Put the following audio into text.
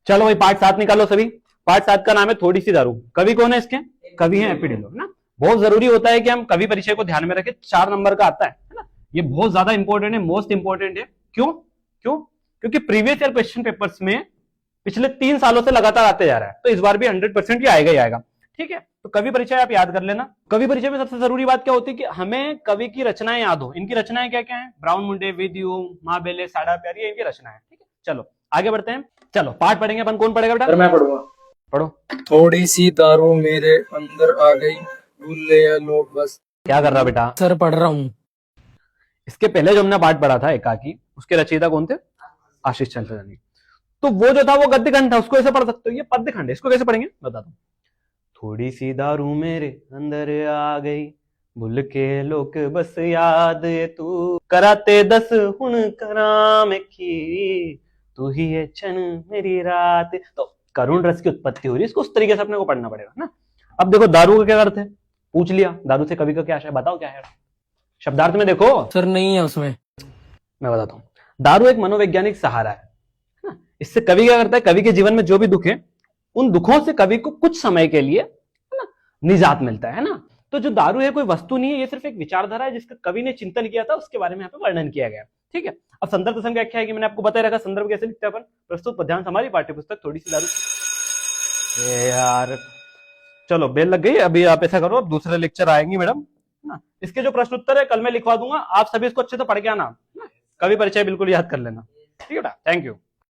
चलो भाई पार्ट 7 निकालो सभी। पार्ट 7 का नाम है थोड़ी सी दारू। कवि कौन है इसके? कवि है एपी डिल्लो ना। बहुत जरूरी होता है कि हम कवि परिचय को ध्यान में रखें। 4 नंबर का आता है ना। ये बहुत ज्यादा इंपॉर्टेंट है, मोस्ट इंपॉर्टेंट है। क्यों? क्योंकि प्रीवियस ईयर क्वेश्चन पेपर्स में पिछले 3 सालों से लगातार आते जा रहा है, तो इस बार भी 100% ही आएगा ही आएगा। ठीक है, तो कवि परिचय आप याद कर लेना। कवि परिचय में सबसे जरूरी बात क्या होती है कि हमें कवि की रचनाएं याद हो। इनकी रचनाएं क्या क्या है? ब्राउन मुंडे, विद्यु, माँ बेले, साड़ा प्यारी, ये इनकी रचनाएं। ठीक है, चलो आगे बढ़ते हैं। चलो पाठ पढ़ेंगे अपन। कौन पढ़ेगा बेटा? मैं पढ़ूंगा। पढ़ो। थोड़ी सी दारू मेरे अंदर आ गई, भूल ले लो बस। क्या कर रहा बेटा? सर पढ़ रहा हूँ। इसके पहले जो हमने पाठ पढ़ा था एकाकी, उसके रचयिता कौन थे? आशीष चंद्र जानी। तो वो जो था वो गद्य खंड था, उसको ऐसे पढ़ सकते हो। ये पद्य खंड है, इसको कैसे पढ़ेंगे बता दो। थोड़ी सी दारू मेरे अंदर आ गई, भूल के लोग बस याद है तू, कराते 10 हुन कराम की, तू ही है क्षण मेरी रात। तो करुण रस की उत्पत्ति हो रही है, इसको उस तरीके से अपने को पढ़ना पड़ेगा ना। अब देखो दारू का क्या अर्थ है, पूछ लिया। दारू से कवि का क्या आशय, बताओ क्या है शब्दार्थ में? देखो सर नहीं है उसमें। मैं बताता हूं। दारू एक मनोवैज्ञानिक सहारा है ना। इससे कवि क्या करता है, कवि के जीवन में जो भी दुख है, उन दुखों से कवि को कुछ समय के लिए है ना निजात मिलता है ना। तो जो दारू है कोई वस्तु नहीं है, ये सिर्फ एक विचारधारा है जिसका कवि ने चिंतन किया था, उसके बारे में यहाँ पे वर्णन किया गया। ठीक है, अब संदर्भ दशम व्याख्या है कि मैंने आपको बताया रखा। संदर्भ कैसे लिखते हैं अपन? प्रस्तुत पद्यांश हमारी पाठ्यपुस्तक थोड़ी सी दारू। यार चलो बेल लग गई। अभी आप ऐसा करो, अब दूसरे लेक्चर आएंगी मैडम ना, इसके जो प्रश्न उत्तर है कल मैं लिखवा दूंगा। आप सभी इसको अच्छे से पढ़ के आना, कवि परिचय बिल्कुल याद कर लेना। ठीक है बेटा, थैंक यू।